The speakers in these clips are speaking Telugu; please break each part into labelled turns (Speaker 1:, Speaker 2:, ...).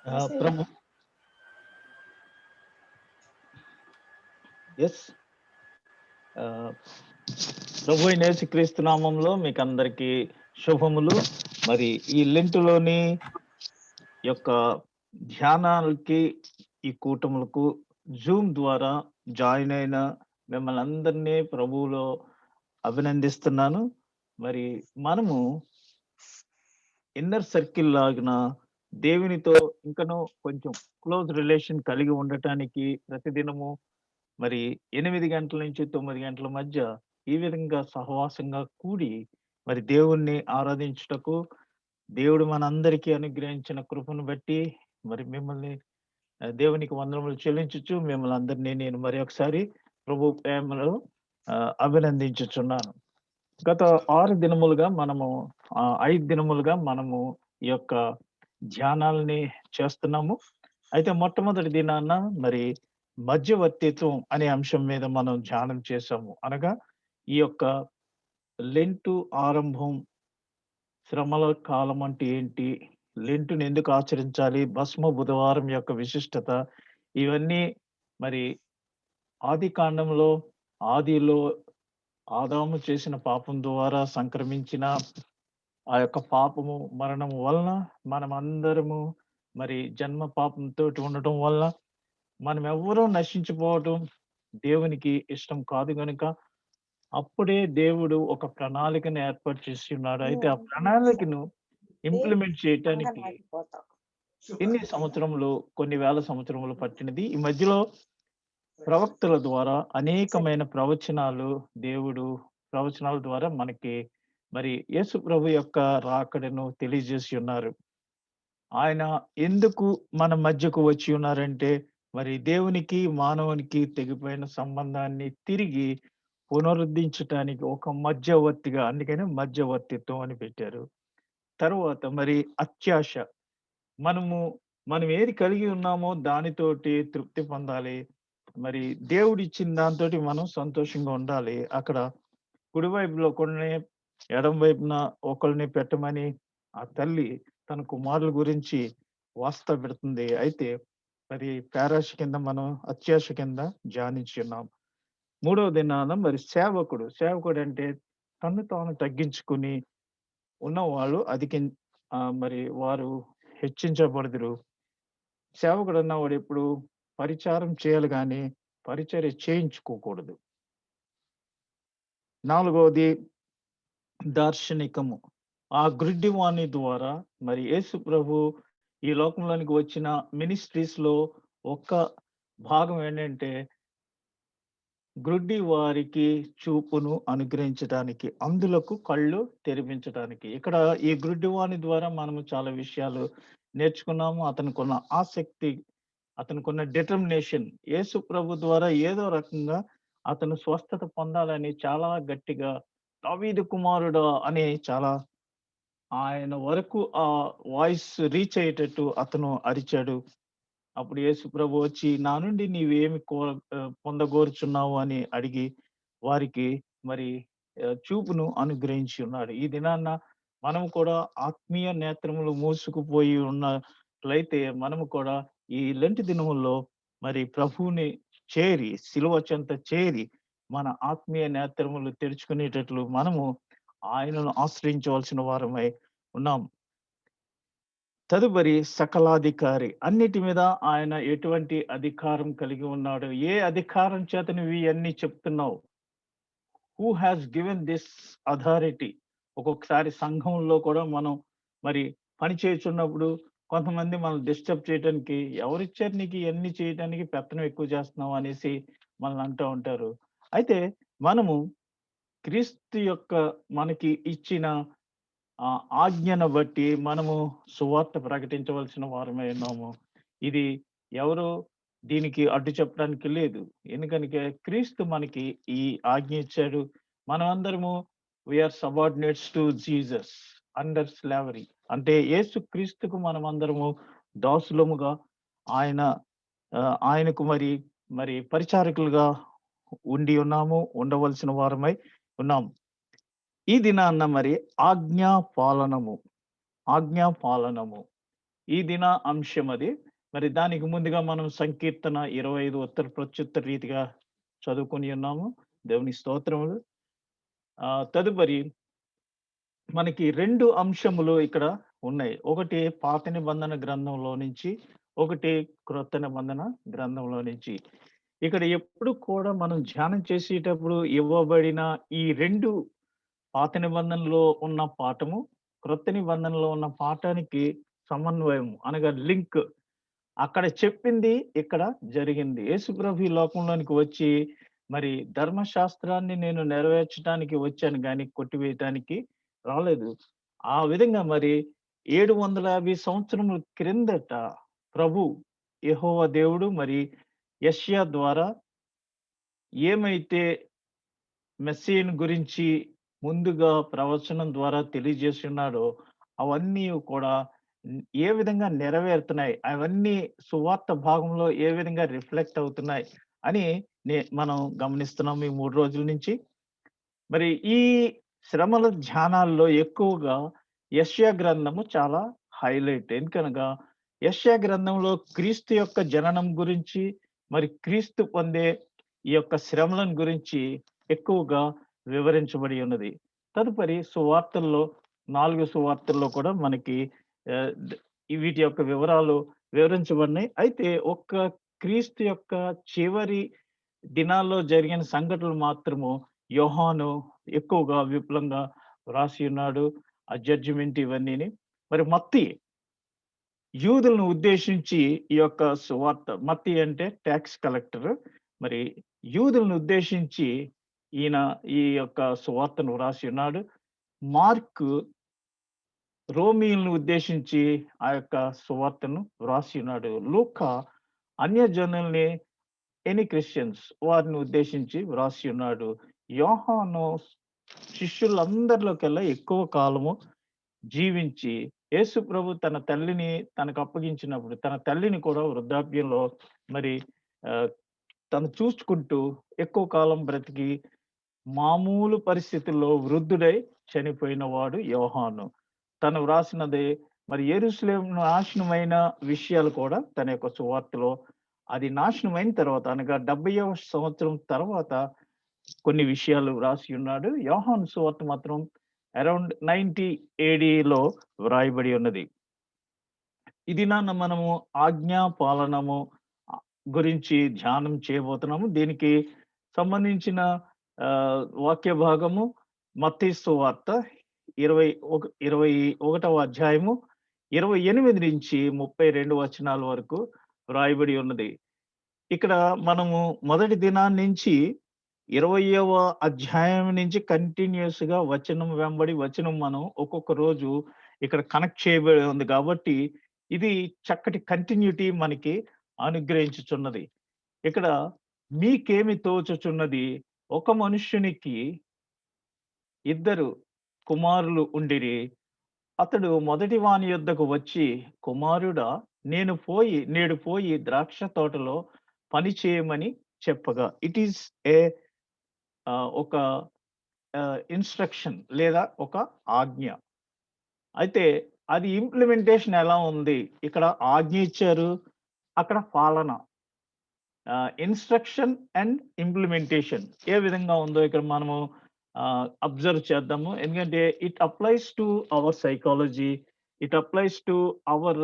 Speaker 1: యేసయ్య.
Speaker 2: ప్రభు ఎస్ ప్రభు అయిన యేసుక్రీస్తు నామంలో మీకు అందరికీ శుభములు. మరి ఈ లెంటులోని యొక్క ధ్యానాలకి ఈ కూటములకు జూమ్ ద్వారా జాయిన్ అయిన మిమ్మల్ని అందరినీ ప్రభువులో అభినందిస్తున్నాను. మరి మనము ఇన్నర్ సర్కిల్ లాగిన దేవునితో ఇంకనూ కొంచెం క్లోజ్ రిలేషన్ కలిగి ఉండటానికి ప్రతిదినము మరి 8 గంటల నుంచి 9 గంటల మధ్య ఈ విధంగా సహవాసంగా కూడి మరి దేవుణ్ణి ఆరాధించుటకు దేవుడు మనందరికీ అనుగ్రహించిన కృపను బట్టి మరి మిమ్మల్ని దేవునికి వందనములు చెల్లించుచు మిమ్మల్ని అందరినీ నేను మరి ఒకసారి ప్రభు ప్రేమలో అభినందించుచున్నాను. గత 6 దినములుగా మనము 5 దినములుగా మనము ఈ యొక్క ధ్యానాలని చేస్తున్నాము. అయితే మొట్టమొదటి దినాన మరి మధ్యవర్తిత్వం అనే అంశం మీద మనం ధ్యానం చేసాము. అనగా ఈ యొక్క లెంటు ఆరంభం, శ్రమల కాలం అంటే ఏంటి? లెంటుని ఎందుకు ఆచరించాలి? భస్మ బుధవారం యొక్క విశిష్టత ఇవన్నీ మరి ఆదికాండంలో ఆదిలో ఆదాము చేసిన పాపం ద్వారా సంక్రమించిన ఆ యొక్క పాపము మరణము వలన మనమందరము మరి జన్మ పాపంతోటి ఉండటం వల్ల మనం ఎవ్వరూ నశించిపోవటం దేవునికి ఇష్టం కాదు గనుక అప్పుడే దేవుడు ఒక ప్రణాళికను ఏర్పాటు చేసి ఉన్నాడు. అయితే ఆ ప్రణాళికను ఇంప్లిమెంట్ చేయటానికి ఎన్ని సంవత్సరములు, కొన్ని వేల సంవత్సరములు పట్టినది. ఈ మధ్యలో ప్రవక్తల ద్వారా అనేకమైన ప్రవచనాల ద్వారా మనకి మరి యేసు ప్రభు యొక్క రాకడను తెలియజేసి ఉన్నారు. ఆయన ఎందుకు మన మధ్యకు వచ్చి ఉన్నారంటే మరి దేవునికి మానవునికి తెగిపోయిన సంబంధాన్ని తిరిగి పునరుద్ధరించటానికి ఒక మధ్యవర్తిగా, అందుకని మధ్యవర్తిత్వం అని పెట్టారు. తరువాత మరి అత్యాశ, మనం ఏది కలిగి ఉన్నామో దానితోటి తృప్తి పొందాలి. మరి దేవుడిచ్చిన దాంతోటి మనం సంతోషంగా ఉండాలి. అక్కడ కుడివైపులో ఒకడిని, ఎడమ వైపున ఒకరిని పెట్టమని ఆ తల్లి తన కుమారుల గురించి వాస్తా పెడుతుంది. అయితే మరి పేరాశ కింద మనం అత్యాశ కింద ధ్యానించి ఉన్నాం. 3వ దినాన మరి సేవకుడు అంటే తన్ను తాను తగ్గించుకుని ఉన్నవాళ్ళు మరి వారు హెచ్చించబడుదురు. సేవకుడు అన్నవాడు ఎప్పుడు పరిచారం చేయాలి గాని పరిచర్య చేయించుకోకూడదు. 4వది దార్శనికము. ఆ గ్రుడ్డివాణి ద్వారా మరి యేసు ప్రభు ఈ లోకంలోనికి వచ్చిన మినిస్ట్రీస్ లో ఒక్క భాగం ఏంటంటే గ్రుడ్డి వారికి చూపును అనుగ్రహించడానికి, అందులకు కళ్ళు తెరిపించడానికి. ఇక్కడ ఈ గ్రుడ్డివాణి ద్వారా మనము చాలా విషయాలు నేర్చుకున్నాము. అతనికున్న ఆసక్తి, అతనికున్న డిటర్మినేషన్ యేసు ప్రభు ద్వారా ఏదో రకంగా అతను స్వస్థత పొందాలని చాలా గట్టిగా దావీదు కుమారుడా అని చాలా ఆయన వరకు ఆ వాయిస్ రీచ్ అయ్యేటట్టు అతను అరిచాడు. అప్పుడు యేసు ప్రభు వచ్చి నా నుండి నీవేమి పొందగోరుచున్నావు అని అడిగి వారికి మరి చూపును అనుగ్రహించి ఉన్నాడు. ఈ దినాన్న మనం కూడా ఆత్మీయ నేత్రములు మూసుకుపోయి ఉన్నట్లయితే మనము కూడా ఈ లెంటి దినముల్లో మరి ప్రభువుని చేరి సిలువ చెంత చేరి మన ఆత్మీయ నేత్రములు తెరుచుకునేటట్లు మనము ఆయనను ఆశ్రయించవలసిన వారమై ఉన్నాం. తదుపరి సకలాధికారి. అన్నిటి మీద ఆయన ఎటువంటి అధికారం కలిగి ఉన్నాడు? ఏ అధికారం చేత నువ్వు ఇవన్నీ చెప్తున్నావు? Who has given this authority? ఒక్కొక్కసారి సంఘంలో కూడా మనం మరి పని చేస్తున్నప్పుడు కొంతమంది మనం డిస్టర్బ్ చేయడానికి, ఎవరిచ్చారు నీకు ఇవన్నీ చేయడానికి, పెత్తనం ఎక్కువ చేస్తున్నావు అనేసి మనల్ని అంటూ ఉంటారు. అయితే మనము క్రీస్తు యొక్క మనకి ఇచ్చిన ఆజ్ఞను బట్టి మనము సువార్త ప్రకటించవలసిన వారమై ఉన్నాము. ఇది ఎవరు దీనికి అడ్డు చెప్పడానికి లేదు. ఎందుకనగా క్రీస్తు మనకి ఈ ఆజ్ఞ ఇచ్చాడు. మనమందరము we are subordinates to Jesus under slavery. అంటే యేసు క్రీస్తుకు మనమందరము దాసులముగా ఆయనకు మరి పరిచారకులుగా ఉండి ఉన్నాము, ఉండవలసిన వారమై ఉన్నాం. ఈ దినాన్న మరి ఆజ్ఞాపాలనము. ఈ దిన అంశం అది. మరి దానికి ముందుగా మనం సంకీర్తన 25 ఉత్తర ప్రత్యుత్తర రీతిగా చదువుకొని ఉన్నాము. దేవుని స్తోత్రములు. తదుపరి మనకి 2 అంశములు ఇక్కడ ఉన్నాయి. ఒకటి పాత నిబంధన గ్రంథంలో నుంచి, ఒకటి క్రొత్త నిబంధన గ్రంథంలో నుంచి. ఇక్కడ ఎప్పుడు కూడా మనం ధ్యానం చేసేటప్పుడు ఇవ్వబడిన ఈ 2 పాత నిబంధనలో ఉన్న పాఠము, క్రొత్త నిబంధనలో ఉన్న పాఠానికి సమన్వయం అనగా లింక్. అక్కడ చెప్పింది ఇక్కడ జరిగింది. యేసుప్రభు ఈ లోకంలోనికి వచ్చి మరి ధర్మశాస్త్రాన్ని నేను నెరవేర్చడానికి వచ్చాను గాని కొట్టివేయటానికి రాలేదు. ఆ విధంగా మరి 750 సంవత్సరముల క్రిందట ప్రభు యెహోవా దేవుడు మరి యెషయా ద్వారా ఏమైతే మెస్సీయను గురించి ముందుగా ప్రవచనం ద్వారా తెలియజేస్తున్నాడో అవన్నీ కూడా ఏ విధంగా నెరవేరుతున్నాయి, అవన్నీ సువార్త భాగంలో ఏ విధంగా రిఫ్లెక్ట్ అవుతున్నాయి అని మనం గమనిస్తున్నాం ఈ 3 రోజుల నుంచి. మరి ఈ శ్రమల ధ్యానాల్లో ఎక్కువగా యెషయా గ్రంథము చాలా హైలైట్. ఎందుకనగా యెషయా గ్రంథంలో క్రీస్తు యొక్క జననం గురించి, మరి క్రీస్తు పొందే ఈ యొక్క శ్రమలను గురించి ఎక్కువగా వివరించబడి ఉన్నది. తదుపరి సువార్తల్లో 4 సువార్తల్లో కూడా మనకి ఆహ్, డ్ వీటి యొక్క వివరాలు వివరించబడినాయి. అయితే ఒక్క క్రీస్తు యొక్క చివరి దినాల్లో జరిగిన సంఘటనలు మాత్రము యోహాను ఎక్కువగా విపులంగా వ్రాసి ఉన్నాడు. ఆ జడ్జిమెంట్ ఇవన్నీని. మరి మత్తయి యూదులను ఉద్దేశించి ఈ యొక్క సువార్త, మత్తయి అంటే టాక్స్ కలెక్టర్. మరి యూదులను ఉద్దేశించి ఈయన ఈ యొక్క సువార్తను వ్రాసి ఉన్నాడు. మార్కు రోమీయులను ఉద్దేశించి ఆ యొక్క సువార్తను వ్రాసి ఉన్నాడు. లూకా అన్యజనుల్ని ఎనీ క్రిస్టియన్స్ వారిని ఉద్దేశించి వ్రాసి ఉన్నాడు. యోహాను శిష్యులందరిలోకెల్లా ఎక్కువ కాలము జీవించి యేసు ప్రభు తన తల్లిని తనకు అప్పగించినప్పుడు తన తల్లిని కూడా వృద్ధాప్యంలో మరి ఆహ్, తను చూసుకుంటూ ఎక్కువ కాలం బ్రతికి మామూలు పరిస్థితుల్లో వృద్ధుడై చనిపోయిన వాడు యోహాను. తను వ్రాసినది మరి యెరూషలేము నాశనమైన విషయాలు కూడా తన యొక్క సువార్తలో అది నాశనమైన తర్వాత అనగా 70వ సంవత్సరం తర్వాత కొన్ని విషయాలు వ్రాసి ఉన్నాడు. యోహాను సువార్త మాత్రం అరౌండ్ 90 ఏడీలో వ్రాయబడి ఉన్నది. ఈ దినాన మనము ఆజ్ఞా పాలనము గురించి ధ్యానం చేయబోతున్నాము. దీనికి సంబంధించిన వాక్య భాగము మత్తయి సువార్త 21వ అధ్యాయము 28 నుంచి 32 వచనాల వరకు వ్రాయబడి ఉన్నది. ఇక్కడ మనము మొదటి దినాన్నించి 20వ అధ్యాయం నుంచి కంటిన్యూయస్‌గా వచనం వెంబడి వచనం మనం ఒక్కొక్క రోజు ఇక్కడ కనెక్ట్ చేయబడి ఉంది కాబట్టి, ఇది చక్కటి కంటిన్యూటీ మనకి అనుగ్రహించుచున్నది. ఇక్కడ మీకేమి తోచుచున్నది? ఒక మనుష్యునికి ఇద్దరు కుమారులు ఉండిరి. అతడు మొదటి వాని యొద్దకు వచ్చి, కుమారుడా నేడు పోయి ద్రాక్ష తోటలో పని చేయమని చెప్పగా. ఇట్ ఈస్ ఒక ఇన్‌స్ట్రక్షన్ లేదా ఒక ఆజ్ఞ. అయితే అది ఇంప్లిమెంటేషన్ ఎలా ఉంది? ఇక్కడ ఆజ్ఞ ఇచ్చారు. అక్కడ పాలన. ఇన్‌స్ట్రక్షన్ అండ్ ఇంప్లిమెంటేషన్ ఏ విధంగా ఉందో ఇక్కడ మనము అబ్జర్వ్ చేద్దాము. ఎందుకంటే it applies to our psychology. It applies to our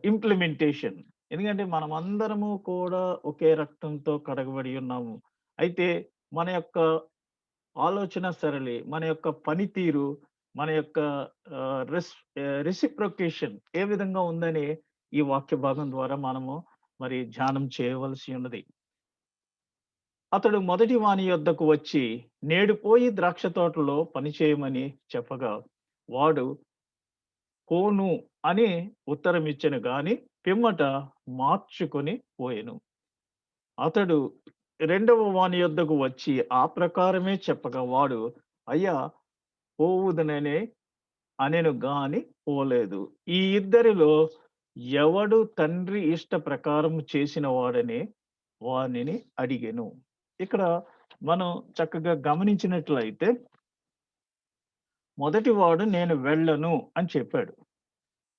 Speaker 2: implementation. ఎందుకంటే మనమందరము కూడా ఒకే రక్తంతో కడగబడి ఉన్నాము. అయితే మన యొక్క ఆలోచన సరళి, మన యొక్క పనితీరు, మన యొక్క రెసిప్రొకేషన్ ఏ విధంగా ఉందని ఈ వాక్య భాగం ద్వారా మనము మరి ధ్యానం చేయవలసి ఉన్నది. అతడు మొదటి వాని యొద్దకు వచ్చి, నేడు పోయి ద్రాక్ష తోటలో పని చేయమని చెప్పగా, వాడు పోను అని ఉత్తరమిచ్చెను గాని, పిమ్మట మార్చుకొని పోయెను. అతడు రెండవ వాని యొద్దకు వచ్చి ఆ ప్రకారమే చెప్పగా, వాడు అయ్యా పోవుదుననే అనెను గాని పోలేదు. ఈ ఇద్దరిలో ఎవడు తండ్రి ఇష్ట ప్రకారం చేసిన వాడని వానిని అడిగెను. ఇక్కడ మనం చక్కగా గమనించినట్లయితే, మొదటివాడు నేను వెళ్ళను అని చెప్పాడు.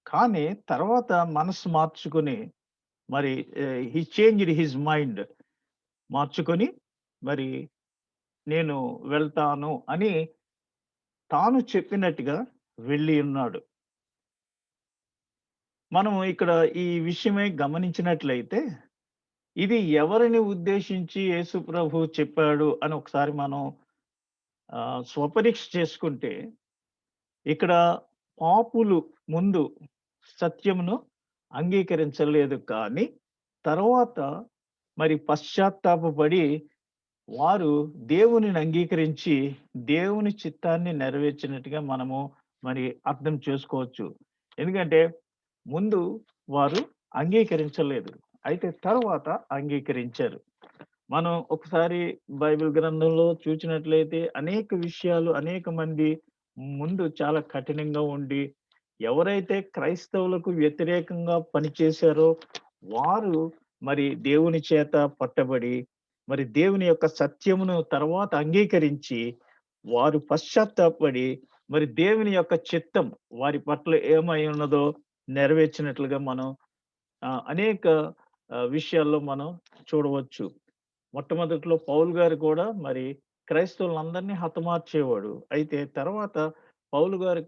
Speaker 2: కానీ తర్వాత మనసు మార్చుకొని మరి హి చేంజ్డ్ హిస్ మైండ్. మార్చుకొని మరి నేను వెళ్తాను అని తాను చెప్పినట్టుగా వెళ్ళి ఉన్నాడు. మనం ఇక్కడ ఈ విషయమై గమనించినట్లయితే, ఇది ఎవరిని ఉద్దేశించి యేసు ప్రభు చెప్పాడు అని ఒకసారి మనం స్వపరీక్ష చేసుకుంటే, ఇక్కడ పాపులు ముందు సత్యమును అంగీకరించలేదు కానీ, తర్వాత మరి పశ్చాత్తాపపడి వారు దేవునిని అంగీకరించి, దేవుని చిత్తాన్ని నెరవేర్చినట్టుగా మనము మరి అర్థం చేసుకోవచ్చు. ఎందుకంటే, ముందు వారు అంగీకరించలేదు. అయితే తరువాత అంగీకరించారు. మనం ఒకసారి బైబిల్ గ్రంథంలో చూచినట్లయితే అనేక విషయాలు, అనేక మంది ముందు చాలా కఠినంగా ఉండి, ఎవరైతే క్రైస్తవులకు వ్యతిరేకంగా పనిచేశారో వారు మరి దేవుని చేత పట్టబడి, మరి దేవుని యొక్క సత్యమును తర్వాత అంగీకరించి, వారు పశ్చాత్తాపపడి, మరి దేవుని యొక్క చిత్తం వారి పట్ల ఏమై ఉన్నదో నెరవేర్చినట్లుగా మనం అనేక విషయాల్లో మనం చూడవచ్చు. మొట్టమొదట్లో పౌలు గారు కూడా మరి క్రైస్తవులందరినీ హతమార్చేవాడు. అయితే తర్వాత పౌలు గారి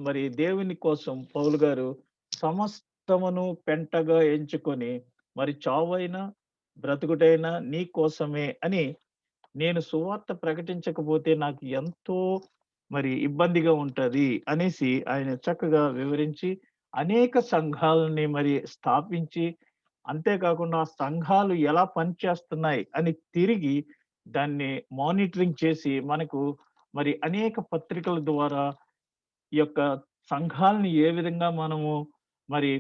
Speaker 2: మరి దేవుని కోసం పౌలు గారు సమస్తమును పెంటగా ఎంచుకొని మరి చావైనా, బ్రతుకుటైనా నీ కోసమే అని నేను సువార్త ప్రకటించకపోతే నాకు ఎంతో మరి ఇబ్బందిగా ఉంటది అనేసి ఆయన చక్కగా వివరించి అనేక సంఘాలని మరి స్థాపించి, అంతేకాకుండా ఆ సంఘాలు ఎలా పనిచేస్తున్నాయి అని తిరిగి దాన్ని మానిటరింగ్ చేసి మనకు మరి అనేక పత్రికల ద్వారా ఈ యొక్క సంఘాలని ఏ విధంగా మనము మరి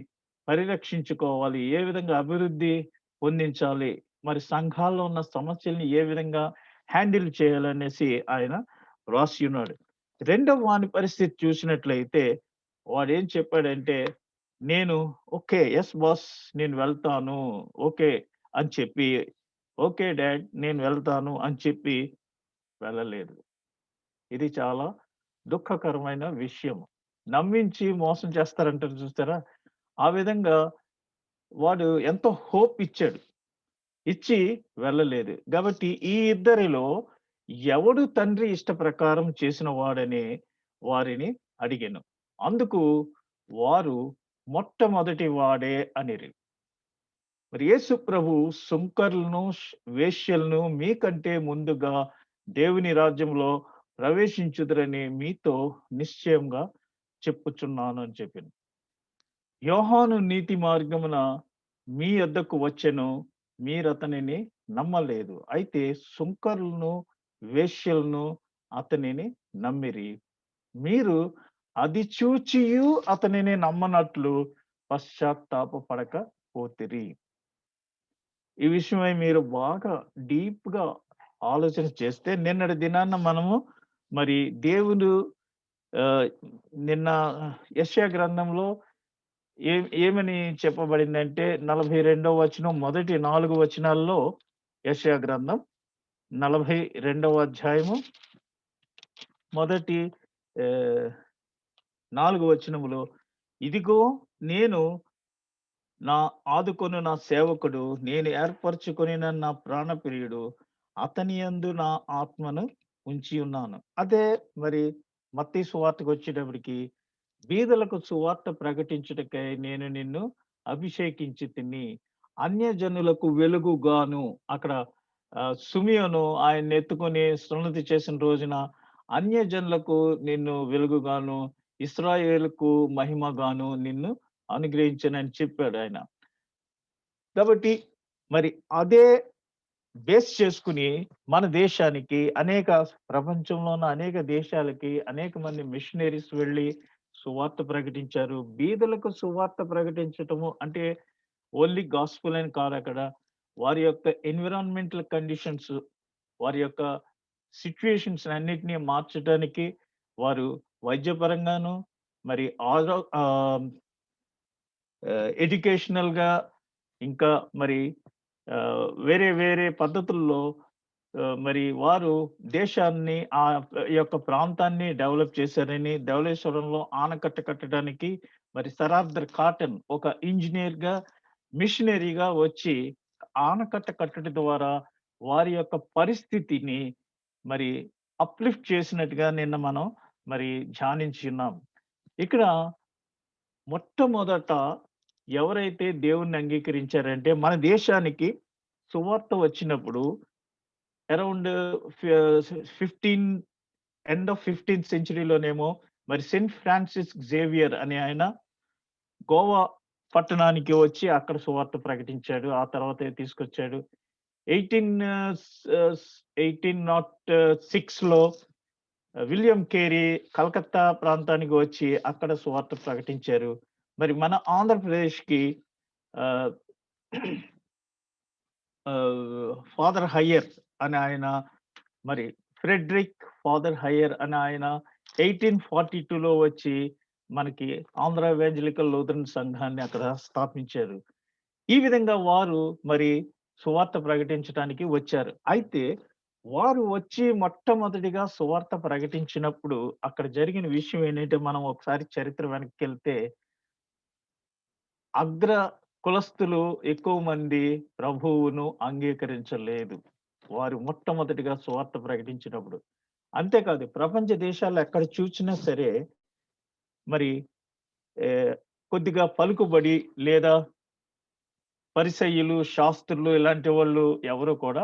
Speaker 2: పరిరక్షించుకోవాలి, ఏ విధంగా అభివృద్ధి పొందించాలి, మరి సంఘాల్లో ఉన్న సమస్యల్ని ఏ విధంగా హ్యాండిల్ చేయాలనేసి ఆయన రాసి ఉన్నాడు. రెండవ వాని పరిస్థితి చూసినట్లయితే వాడేం చెప్పాడంటే, నేను ఓకే. యెస్ బాస్ నేను వెళ్తాను. ఓకే. అని చెప్పి, ఓకే డాడ్ నేను వెళ్తాను అని చెప్పి వెళ్ళలేదు. ఇది చాలా దుఃఖకరమైన విషయం. నమ్మించి మోసం చేస్తారంటారు చూసారా? ఆ విధంగా వాడు ఎంతో హోప్ ఇచ్చాడు. ఇచ్చి వెళ్ళలేదు. కాబట్టి ఈ ఇద్దరిలో ఎవడు తండ్రి ఇష్ట ప్రకారం చేసిన వాడని వారిని అడిగాను. అందుకు వారు మొట్టమొదటి వాడే అనిరి. మరి యేసు ప్రభు సుంకర్లను, వేశ్యలను మీకంటే ముందుగా దేవుని రాజ్యంలో ప్రవేశించుదురని మీతో నిశ్చయంగా చెప్పుచున్నాను అని చెప్పింది. యోహాను నీతి మార్గమున మీ యొద్దకు వచ్చెను, మీరతనిని నమ్మలేదు. అయితే సుంకరులను, వేశ్యలను అతనిని నమ్మిరి. మీరు అది చూచియు అతనిని నమ్మనట్లు పశ్చాత్తాపపడక పోతిరి. ఈ విషయమై మీరు బాగా డీప్‌గా ఆలోచన చేస్తే నిన్నటి దినాన మనము మరి దేవుడు ఆహ్, నిన్న యెషయా గ్రంథంలో ఏమని చెప్పబడిందంటే 42వ వచనం మొదటి 4 వచనాల్లో యెషయా గ్రంథం 42వ అధ్యాయము మొదటి ఆహ్, 4 వచనములో ఇదిగో నేను ఆదుకొను నా సేవకుడు, నేను ఏర్పరచుకొనిన నా ప్రాణప్రియుడు, అతని యందు నా ఆత్మను ఉంచి ఉన్నాను. అదే మరి మత్తయి సువార్తకొచ్చేటప్పటికి బీదలకు సువార్త ప్రకటించుటకై నేను నిన్ను అభిషేకించి తిని, అన్యజనులకు వెలుగుగాను అక్కడ సిమియోను ఆయన్ని ఎత్తుకొని సున్నతి చేసిన రోజున అన్యజనులకు నిన్ను వెలుగుగాను, ఇశ్రాయేలుకు మహిమగాను నిన్ను అనుగ్రహించానని చెప్పాడాయన. కాబట్టి మరి అదే బేస్ చేసుకొని మన దేశానికి ప్రపంచంలో ఉన్న అనేక దేశాలకి అనేక మంది మిషనరీస్ వెళ్లి సువార్త ప్రకటించారు. బీదలకు సువార్త ప్రకటించటము అంటే ఓన్లీ గాస్పెల్ అని కాదక్కడ. వారి యొక్క ఎన్విరాన్మెంటల్ కండిషన్స్, వారి యొక్క సిట్యుయేషన్స్ అన్నిటిని మార్చటానికి వారు వైద్యపరంగాను మరి ఎడ్యుకేషనల్‌గా ఇంకా మరి వేరే వేరే పద్ధతుల్లో మరి వారు దేశాన్ని ఈ యొక్క ప్రాంతాన్ని డెవలప్ చేశారని, ధవళేశ్వరంలో ఆనకట్ట కట్టడానికి మరి సర్ ఆర్థర్ కాటన్ ఒక ఇంజినీర్‌గా, మిషనరీగా వచ్చి ఆనకట్ట కట్టడం ద్వారా వారి యొక్క పరిస్థితిని మరి అప్‌లిఫ్ట్ చేసినట్టుగా నిన్న మనం మరి ధ్యానించున్నాం. ఇక్కడ మొట్టమొదట ఎవరైతే దేవుణ్ణి అంగీకరించారంటే మన దేశానికి సువార్త వచ్చినప్పుడు అరౌండ్ ఫి 15 ఎండ్ ఆఫ్ 15థ్ సెంచరీలోనేమో మరి సెయింట్ ఫ్రాన్సిస్ జేవియర్ అనే ఆయన గోవా పట్టణానికి వచ్చి అక్కడ సువార్త ప్రకటించాడు. ఆ తర్వాతే తీసుకొచ్చాడు. 1806లో విలియం కేరీ కలకత్తా ప్రాంతానికి వచ్చి అక్కడ సువార్త ప్రకటించారు. మరి మన ఆంధ్రప్రదేశ్‌కి ఆహ్, ఫాదర్ హయ్యర్ అనే ఆయన మరి ఫ్రెడరిక్ ఫాదర్ హయ్యర్ అనే ఆయన 1842లో వచ్చి మనకి ఆంధ్ర ఎవెంజలికల్ లూథరన్ సంఘాన్ని అక్కడ స్థాపించారు. ఈ విధంగా వారు మరి సువార్త ప్రకటించటానికి వచ్చారు. అయితే వారు వచ్చి మొట్టమొదటిగా సువార్త ప్రకటించినప్పుడు అక్కడ జరిగిన విషయం ఏంటంటే మనం ఒకసారి చరిత్ర వెనక్కెళ్తే అగ్ర కులస్తులు ఎక్కువ మంది ప్రభువును అంగీకరించలేదు. వారు మొట్టమొదటిగా సువార్త ప్రకటించినప్పుడు. అంతేకాదు ప్రపంచ దేశాల్లో ఎక్కడ చూచినా సరే మరి ఆహ్, కొద్దిగా పలుకుబడి లేదా పరిసయ్యులు, శాస్త్రులు ఇలాంటి వాళ్ళు ఎవరు కూడా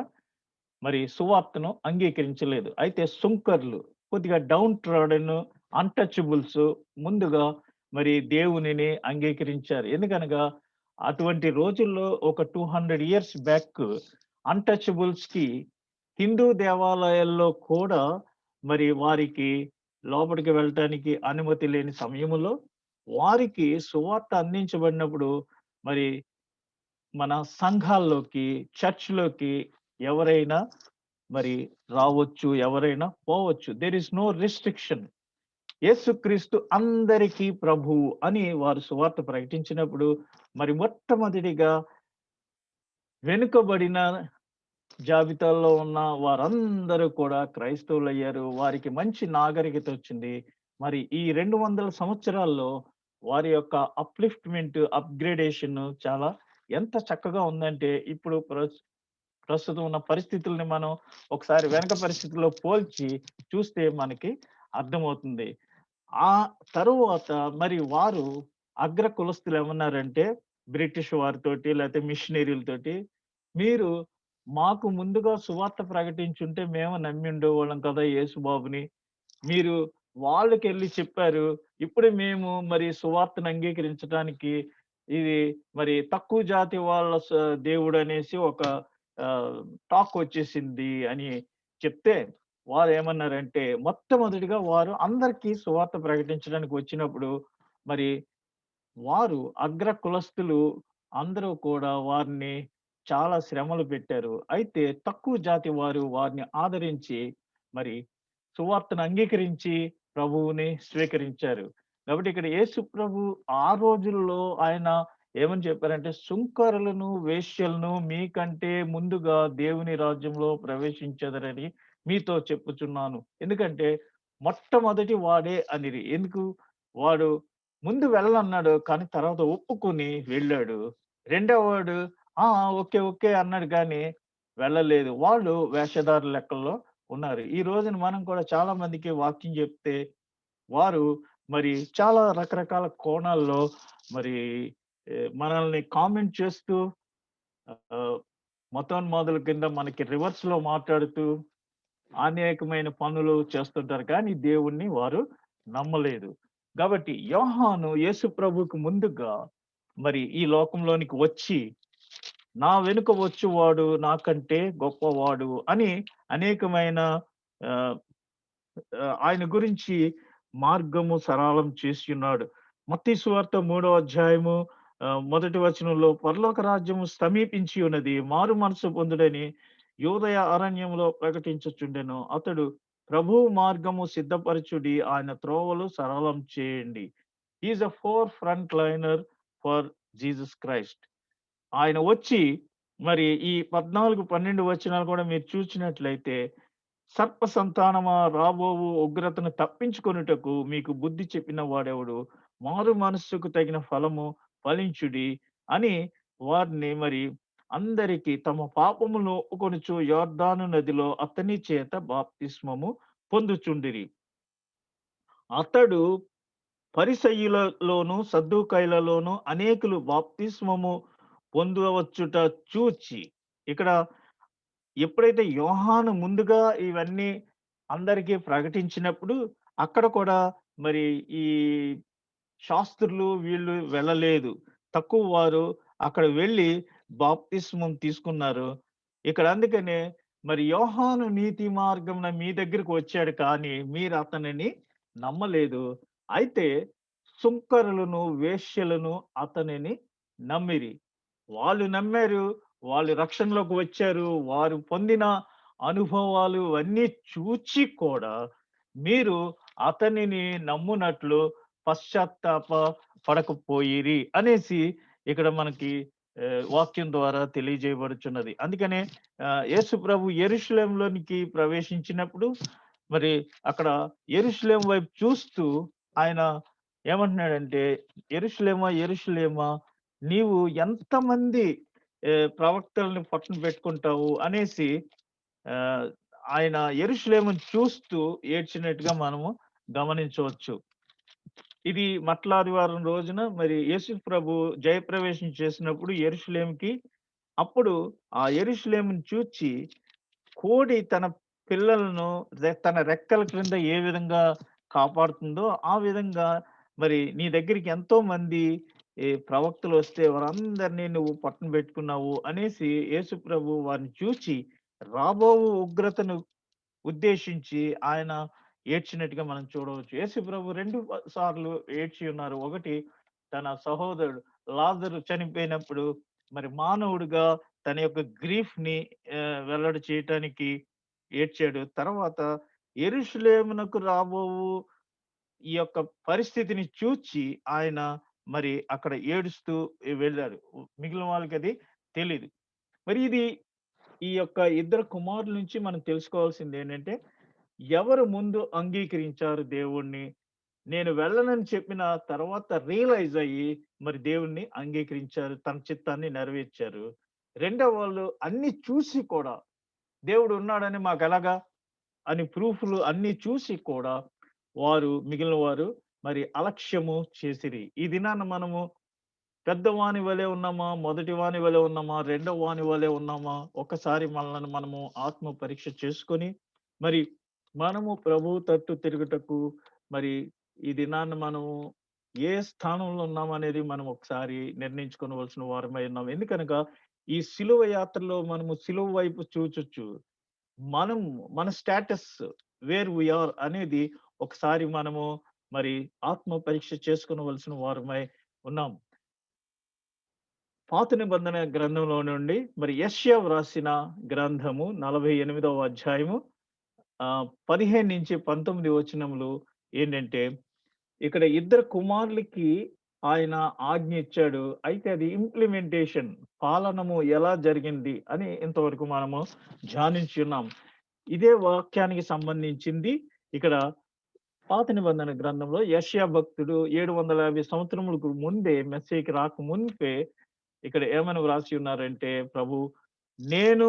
Speaker 2: మరి సువార్తను అంగీకరించలేదు. అయితే సుంకర్లు కొద్దిగా డౌన్ ట్రాడెన్, అన్‌టచబుల్స్ ముందుగా మరి దేవునిని అంగీకరించారు. ఎందుకనగా అటువంటి రోజుల్లో ఒక 200 ఇయర్స్ బ్యాక్ అన్‌టచబుల్స్‌కి హిందూ దేవాలయాల్లో కూడా మరి వారికి లోపలికి వెళ్ళటానికి అనుమతి లేని సమయములో వారికి సువార్త అందించబడినప్పుడు మరి మన సంఘాల్లోకి, చర్చ్‌లోకి ఎవరైనా మరి రావచ్చు. ఎవరైనా పోవచ్చు. There is no restriction. Yesu Kristu అందరికీ ప్రభువు అని వారు సువార్త ప్రకటించినప్పుడు మరి మొట్టమొదటిగా వెనుకబడిన జాబితాలో ఉన్న వారందరూ కూడా క్రైస్తవులయ్యారు. వారికి మంచి నాగరికత వచ్చింది. మరి ఈ 200 సంవత్సరాల్లో వారి యొక్క అప్‌లిఫ్ట్‌మెంట్, అప్‌గ్రేడేషన్ చాలా ఎంత చక్కగా ఉందంటే ఇప్పుడు ప్రస్తుతం ఉన్న పరిస్థితుల్ని మనం ఒకసారి వెనక పరిస్థితుల్లో పోల్చి చూస్తే మనకి అర్థమవుతుంది. ఆ తరువాత మరి వారు అగ్ర కులస్తులు ఏమన్నారంటే బ్రిటిష్ వారితోటి లేతే మిషనరీలతోటి, "మీరు మాకు ముందుగా సువార్త ప్రకటించుంటే మేము నమ్మి ఉండేవాళ్ళం కదా యేసుబాబుని. మీరు వాళ్ళకెళ్ళి చెప్పారు. ఇప్పుడు మేము మరి సువార్తను అంగీకరించడానికి ఇది మరి తక్కువ జాతి వాళ్ళ దేవుడనేసి ఒక ఆహ్, టాక్ వచ్చేసింది" అని చెప్తే వారేమన్నారంటే మొట్టమొదటిగా వారు అందరికీ సువార్త ప్రకటించడానికి వచ్చినప్పుడు మరి వారు అగ్ర కులస్తులు అందరూ కూడా వారిని చాలా శ్రమలు పెట్టారు. అయితే తక్కువ జాతి వారు వారిని ఆదరించి మరి సువార్తను అంగీకరించి ప్రభువుని స్వీకరించారు. కాబట్టి ఇక్కడ యేసు ప్రభు ఆ రోజుల్లో ఆయన ఏమని చెప్పారంటే, "సుంకరులను, వేశ్యలను మీకంటే ముందుగా దేవుని రాజ్యంలో ప్రవేశించెదరని మీతో చెప్పుచున్నాను." ఎందుకంటే మొట్టమొదటి వాడే అనిరి. ఎందుకు? వాడు ముందు వెళ్ళనన్నాడు. కానీ తర్వాత ఒప్పుకొని వెళ్ళాడు. రెండోవాడు ఆ! ఓకే. ఓకే. అన్నాడు గానీ వెళ్ళలేదు. వాళ్ళు వేషధారుల లెక్కల్లో ఉన్నారు. ఈ రోజున మనం కూడా చాలా మందికి వాక్యం చెప్తే, వారు మరి చాలా రకరకాల కోణాల్లో మరి మనల్ని కామెంట్ చేస్తూ ఆహ్, మతోన్మాదుల కింద మనకి రివర్స్‌లో మాట్లాడుతూ అనేకమైన పనులు చేస్తుంటారు. కానీ దేవుణ్ణి వారు నమ్మలేదు. కాబట్టి యోహాను యేసు ప్రభువుకు ముందుగా మరి ఈ లోకంలోనికి వచ్చి, నా వెనుక వచ్చువాడు నాకంటే గొప్పవాడు అని అనేకమైన ఆహ్, ఆయన గురించి మార్గము సరళం చేసియున్నాడు. మత్తయి సువార్త 3వ అధ్యాయము మొదటి వచనంలో పరలోక రాజ్యము సమీపించి ఉన్నది. మారు మనసు పొందుడని యూదయ అరణ్యంలో ప్రకటించుచుండెను. అతడు ప్రభువు మార్గము సిద్ధపరచుడి, ఆయన త్రోవలు సరళం చేయండి. He is a four front liner for Jesus Christ. ఆయన వచ్చి మరి ఈ 14, 12 వచనాలు కూడా మీరు చూసినట్లయితే సర్ప సంతానమా రాబోవు ఉగ్రతను తప్పించుకొనుటకు మీకు బుద్ధి చెప్పిన వాడెవడు? మారు మనస్సుకు తగిన ఫలము ఫలించుడి అని వారిని మరి అందరికి తమ పాపములు ఒప్పుకొనుచు యొర్దాను నదిలో అతని చేత బాప్తిస్మము పొందుచుండిరి. అతడు పరిసయ్యులలోను సద్దూకైలలోను అనేకులు బాప్తిస్మము పొందవచ్చుట చూచి, ఇక్కడ ఎప్పుడైతే యోహాను ముందుగా ఇవన్నీ అందరికీ ప్రకటించినప్పుడు అక్కడ కూడా మరి ఈ శాస్త్రులు వీళ్ళు వెళ్ళలేదు. తక్కువ వారు అక్కడ వెళ్ళి బాప్తిస్మం తీసుకున్నారు. ఇక్కడ అందుకనే మరి యోహాను నీతి మార్గమున మీ దగ్గరికి వచ్చాడు కానీ మీరు అతనిని నమ్మలేదు. అయితే సుంకరులను, వేశ్యలను అతనిని నమ్మిరి. వాళ్ళు నమ్మారు. వాళ్ళు రక్షణలోకి వచ్చారు. వారు పొందిన అనుభవాలు అన్నీ చూచి కూడా మీరు అతనిని నమ్మునట్లు పశ్చాత్తాప పడకపోయిరి అనేసి ఇక్కడ మనకి వాక్యం ద్వారా తెలియజేయబడుచున్నది. అందుకనే యేసు ప్రభు యెరూషలేములోనికి ప్రవేశించినప్పుడు మరి అక్కడ యెరూషలేము వైపు చూస్తూ ఆయన ఏమంటున్నాడంటే, "యెరూషలేమా, యెరూషలేమా నీవు ఎంతమంది ప్రవక్తల్ని పట్టున పెట్టుకుంటావు" అనేసి ఆహ్, ఆయన యెరూషలేమును చూస్తూ ఏడ్చినట్టుగా మనము గమనించవచ్చు. ఇది మట్లాదివారం రోజున మరి యేసు ప్రభు జయప్రవేశం చేసినప్పుడు యెరూషలేముకి అప్పుడు ఆ యెరూషలేమును చూచి కోడి తన పిల్లలను తన రెక్కల క్రింద ఏ విధంగా కాపాడుతుందో ఆ విధంగా మరి నీ దగ్గరికి ఎంతో మంది ప్రవక్తలు వస్తే వారందరినీ నువ్వు పట్టున పెట్టుకున్నావు అనేసి యేసు ప్రభు వారిని చూచి రాబో ఉగ్రతను ఉద్దేశించి ఆయన ఏడ్చినట్టుగా మనం చూడవచ్చు. యేసుప్రభు 2 సార్లు ఏడ్చి ఉన్నారు. ఒకటి తన సహోదరుడు లాజరు చనిపోయినప్పుడు మరి మానవుడిగా తన యొక్క గ్రీఫ్‌ని వెల్లడి చేయటానికి ఏడ్చాడు. తర్వాత యెరూషలేమునకు రాబోవు ఈ యొక్క పరిస్థితిని చూచి ఆయన మరి అక్కడ ఏడుస్తూ వెళ్ళారు. మిగిలిన వాళ్ళకది తెలీదు. మరి ఇది ఈ యొక్క ఇద్దరు కుమారుల నుంచి మనం తెలుసుకోవాల్సిందేంటంటే, ఎవరు ముందు అంగీకరించారు దేవుడిని. నేను వెళ్ళనని చెప్పిన తర్వాత రియలైజ్ అయ్యి మరి దేవుడిని అంగీకరించారు. తన చిత్తాన్ని నెరవేర్చారు. రెండో వాళ్ళు అన్నీ చూసి కూడా దేవుడు ఉన్నాడని మాకెలాగా అని ప్రూఫ్‌లు అన్నీ చూసి కూడా మిగిలిన వారు మరి అలక్ష్యము చేసిరి. ఈ దినాన మనము పెద్దవాని వలె ఉన్నామా? మొదటి వాని వలె ఉన్నామా? రెండవ వాని వలె ఉన్నామా? ఒక్కసారి మనలను మనము ఆత్మ పరీక్ష చేసుకొని, మరి మనము ప్రభువు తట్టు తిరుగుటకు మరి ఈ దినాన మనము ఏ స్థానంలో ఉన్నామనేది మనం ఒకసారి నిర్ణయించుకోవలసిన వారమై ఉన్నాం. ఎందుకనగా ఈ సిలువ యాత్రలో మనము సిలువ వైపు చూచొచ్చు. మనం మన స్టేటస్ వేర్ వి ఆర్ అనేది ఒకసారి మనము మరి ఆత్మ పరీక్ష చేసుకొనవలసిన వారమై ఉన్నాం. పాత నిబంధన గ్రంథంలో నుండి మరి యెషయా వ్రాసిన గ్రంథము 48వ అధ్యాయము 15-19 వచనములు ఏంటంటే, ఇక్కడ ఇద్దరు కుమారులకి ఆయన ఆజ్ఞ ఇచ్చాడు. అయితే అది ఇంప్లిమెంటేషన్ పాలనము ఎలా జరిగింది అని ఇంతవరకు మనము ధ్యానించున్నాం. ఇదే వాక్యానికి సంబంధించింది ఇక్కడ పాత నిబంధన గ్రంథంలో యెషయా భక్తుడు 750 సంవత్సరములకు ముందే మెస్సీకి రాకమునుపే ఇక్కడ ఏమని వ్రాసి ఉన్నారంటే, ప్రభు నేను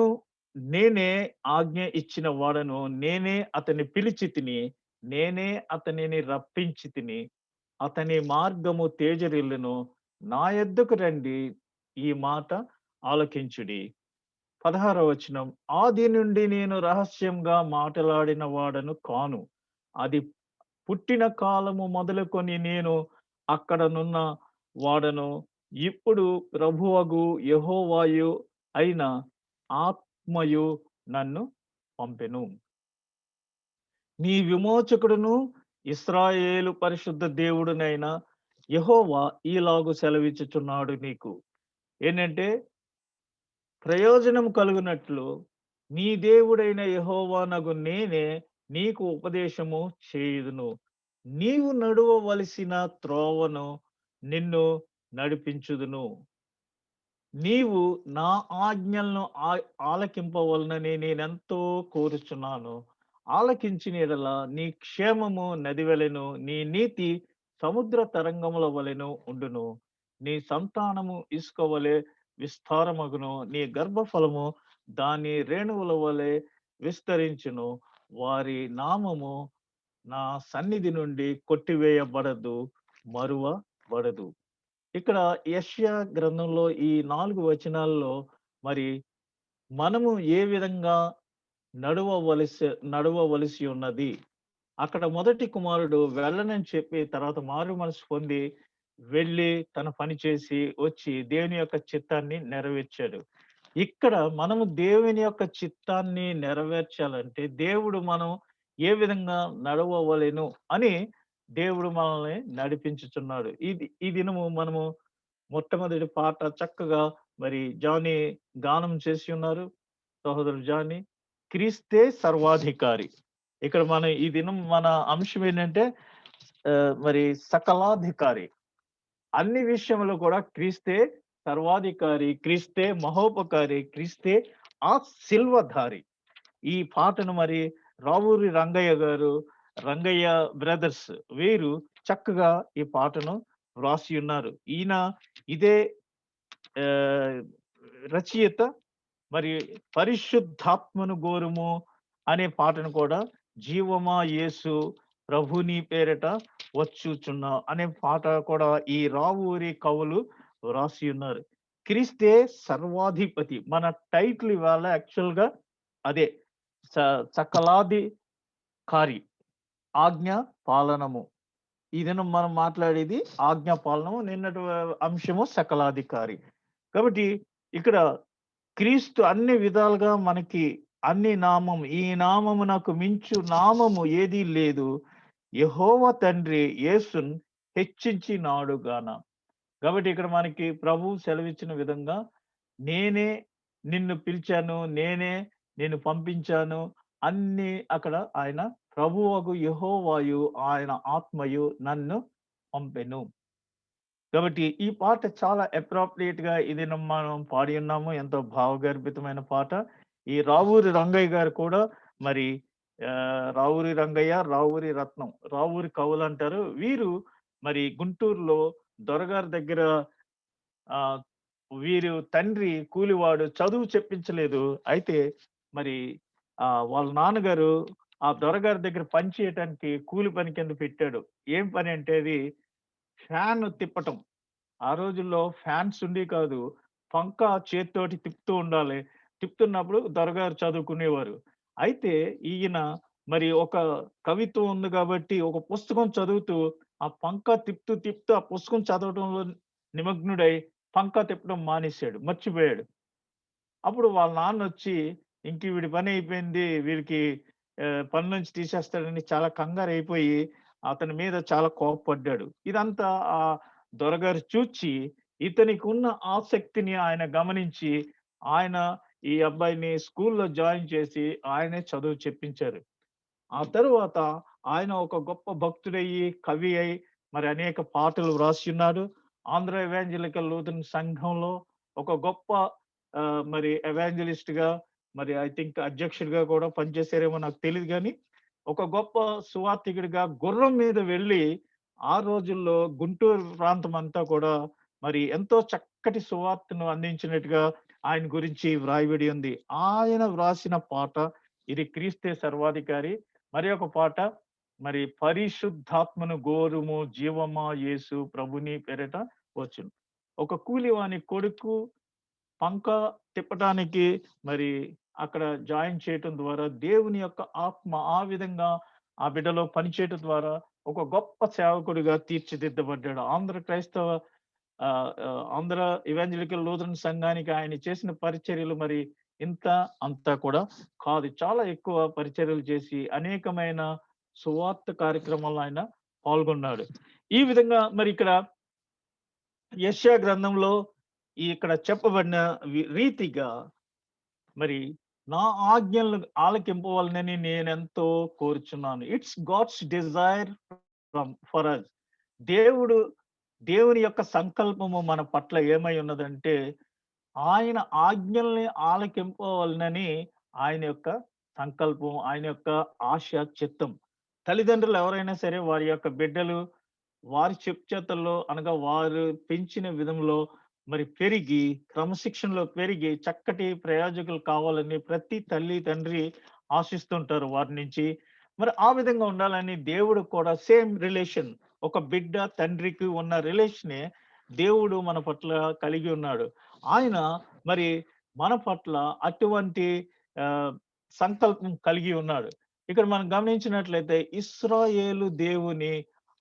Speaker 2: నేనే ఆజ్ఞ ఇచ్చిన వాడను. నేనే అతన్ని పిలిచి తిని, నేనే అతనిని రప్పించి తిని, అతని మార్గము తేజరిల్లును. నా యొద్దకు రండి, ఈ మాట ఆలకించుడి. 16వ వచనం. ఆది నుండి నేను రహస్యంగా మాటలాడిన వాడను కాను. అది పుట్టిన కాలము మొదలుకొని నేను అక్కడనున్న వాడను. ఇప్పుడు ప్రభువగు యెహోవాయు అయిన ఆత్మయు నన్ను పంపెను. నీ విమోచకుడును ఇశ్రాయేలు పరిశుద్ధ దేవుడునైన యెహోవా ఈలాగు సెలవిచ్చుచున్నాడు నీకు. ఏంటంటే ప్రయోజనం కలుగునట్లు నీ దేవుడైన యెహోవానగు నేనే నీకు ఉపదేశము చేయుదును. నీవు నడువవలసిన త్రోవను నిన్ను నడిపించుదును. నీవు నా ఆజ్ఞలను ఆలకింపవలనని నేనెంతో కోరుచున్నాను. ఆలకించిన యెడల నీ క్షేమము నదివలెను, నీ నీతి సముద్ర తరంగముల వలెను ఉండును. నీ సంతానము ఇసుక వలె విస్తారమగును. నీ గర్భఫలము దాని రేణువుల వలె విస్తరించును. వారి నామము నా సన్నిధి నుండి కొట్టివేయబడదు, మరువబడదు. ఇక్కడ యెషయా గ్రంథంలో ఈ 4 వచనాల్లో మరి మనము ఏ విధంగా నడవవలసి ఉన్నది. అక్కడ మొదటి కుమారుడు వెళ్ళనని చెప్పి తర్వాత మారు మనసు పొంది వెళ్ళి తన పని చేసి వచ్చి దేవుని యొక్క చిత్తాన్ని నెరవేర్చాడు. ఇక్కడ మనము దేవుని యొక్క చిత్తాన్ని నెరవేర్చాలంటే దేవుడు మనం ఏ విధంగా నడవవలెను అని దేవుడు మనల్ని నడిపించుచున్నాడు. ఈ దినము మనము మొట్టమొదటి పాట చక్కగా మరి జానీ గానం చేసి ఉన్నారు. సహోదరుడు జానీ. క్రీస్తే సర్వాధికారి. ఇక్కడ మన ఈ దినం మన అంశం ఏంటంటే మరి సకలాధికారి. అన్ని విషయంలో కూడా క్రీస్తే సర్వాధికారి, క్రీస్తే మహోపకారి, క్రీస్తే ఆ సిల్వధారి. ఈ పాటను మరి రావూరి రంగయ్య గారు, రంగయ్య బ్రదర్స్ వీరు చక్కగా ఈ పాటను వ్రాసి ఉన్నారు. ఈయన ఇదే ఆహ్, రచయిత. మరి పరిశుద్ధాత్మను గోరుము అనే పాటను కూడా జీవమా యేసు ప్రభుని పేరిట వచ్చుచున్న అనే పాట కూడా ఈ రావూరి కవులు వ్రాసి ఉన్నారు. క్రీస్తే సర్వాధిపతి. మన టైటిల్ ఇవాళ యాక్చువల్‌గా అదే. స సకలాధికారి. ఆజ్ఞ పాలనము. ఈ దినం మనం మాట్లాడేది ఆజ్ఞ పాలనము. నిన్నటి అంశము సకలాధికారి. కాబట్టి ఇక్కడ క్రీస్తు అన్ని విధాలుగా మనకి అన్ని నామం ఈ నామము నాకు మించు నామము ఏదీ లేదు. యెహోవా తండ్రి యేసును హెచ్చించినాడు గాన. కాబట్టి ఇక్కడ మనకి ప్రభువు సెలవిచ్చిన విధంగా నేనే నిన్ను పిలిచాను, నేనే నిన్ను పంపించాను. అన్నీ అక్కడ ఆయన ప్రభువగు యెహోవాయు ఆయన ఆత్మయు నన్ను పంపెను. కాబట్టి ఈ పాట చాలా అప్రోప్రియేట్‌గా ఇది మనం పాడి ఉన్నాము. ఎంతో భావగర్భితమైన పాట. ఈ రావూరి రంగయ్య గారు కూడా మరి రావూరి రంగయ్య, రావూరి రత్నం, రావూరి కవులంటారు. వీరు మరి గుంటూరులో దొరగారి దగ్గర ఆహ్, వీరు తండ్రి కూలివాడు చదువు చెప్పించలేదు. అయితే మరి వాళ్ళ నాన్నగారు ఆ దొరగారి దగ్గర పని చేయటానికి కూలి పని కింద పెట్టాడు. ఏం పని అంటే అది ఫ్యాన్ తిప్పటం. ఆ రోజుల్లో ఫ్యాన్స్ ఉండేవి కాదు. పంకా చేత్తోటి తిప్పుతూ ఉండాలి. తిప్పుతున్నప్పుడు దొరగారు చదువుకునేవారు. అయితే ఈయన మరి ఒక కవిత్వం ఉంది కాబట్టి ఒక పుస్తకం చదువుతూ ఆ పంకా తిప్పుతూ, తిప్పుతూ ఆ పుస్తకం చదవడంలో నిమగ్నుడై పంకా తిప్పడం మానేసాడు. మర్చిపోయాడు. అప్పుడు వాళ్ళ నాన్నొచ్చి ఇంక వీడి పని అయిపోయింది. వీడికి పని నుంచి తీసేస్తాడని చాలా కంగారైపోయి అతని మీద చాలా కోప్పడ్డాడు. ఇదంతా దొరగారు చూచి ఇతనికున్న ఆసక్తిని ఆయన గమనించి ఆయన ఈ అబ్బాయిని స్కూల్‌లో జాయిన్ చేసి ఆయనే చదువు చెప్పించారు. ఆ తరువాత ఆయన ఒక గొప్ప భక్తుడయ్యి, కవి అయి మరి అనేక పాటలు వ్రాసియున్నాడు. ఆంధ్ర ఎవాంజలికల్ లూథరన్ సంఘంలో ఒక గొప్ప మరి ఎవాంజలిస్ట్‌గా మరి ఐ థింక్ అధ్యక్షుడిగా కూడా పనిచేసారేమో నాకు తెలీదు గానీ, ఒక గొప్ప సువార్థికుడిగా గుర్రం మీద వెళ్ళి, ఆ రోజుల్లో గుంటూరు ప్రాంతం అంతా కూడా మరి ఎంతో చక్కటి సువార్తను అందించినట్టుగా ఆయన గురించి వ్రాయబడి ఉంది. ఆయన వ్రాసిన పాట ఇది 'క్రీస్తే సర్వాధికారి'. మరి ఒక పాట మరి 'పరిశుద్ధాత్మను గోరుము జీవమా యేసు ప్రభుని పేరిట వచ్చును.' ఒక కూలివాని కొడుకు పంక తిప్పటానికి మరి అక్కడ జాయిన్ చేయటం ద్వారా దేవుని యొక్క ఆత్మ ఆ విధంగా ఆ బిడ్డలో పనిచేయటం ద్వారా ఒక గొప్ప సేవకుడిగా తీర్చిదిద్దబడ్డాడు. ఆంధ్ర ఎవాంజలికల్ లూథరన్ సంఘానికి ఆయన చేసిన పరిచర్యలు మరి ఇంత అంతా కూడా కాదు. చాలా ఎక్కువ పరిచర్యలు చేసి అనేకమైన సువార్త కార్యక్రమాల్లో ఆయన పాల్గొన్నాడు. ఈ విధంగా మరి ఇక్కడ యెషయా గ్రంథంలో ఇక్కడ చెప్పబడిన రీతిగా మరి నా ఆజ్ఞలను ఆలకింపవలనని నేనెంతో కోరుచున్నాను. It's God's desire for us. దేవుడు దేవుని యొక్క సంకల్పము మన పట్ల ఏమై ఉన్నదంటే, ఆయన ఆజ్ఞల్ని ఆలకింపవలనని ఆయన యొక్క సంకల్పం, ఆయన యొక్క ఆశ, చిత్తం. తల్లిదండ్రులు ఎవరైనా సరే వారి యొక్క బిడ్డలు వారి చెప్చేతల్లో అనగా వారు పెంచిన విధంలో మరి పెరిగి, క్రమశిక్షణలో పెరిగి చక్కటి ప్రయోజకులు కావాలని ప్రతి తల్లి, తండ్రి ఆశిస్తుంటారు వారి నుంచి. మరి ఆ విధంగా ఉండాలని దేవుడు కూడా సేమ్ రిలేషన్, ఒక బిడ్డ తండ్రికి ఉన్న రిలేషనే దేవుడు మన పట్ల కలిగి ఉన్నాడు. ఆయన మరి మన పట్ల అటువంటి ఆహ్, సంకల్పం కలిగి ఉన్నాడు. ఇక్కడ మనం గమనించినట్లయితే ఇశ్రాయేలు దేవుని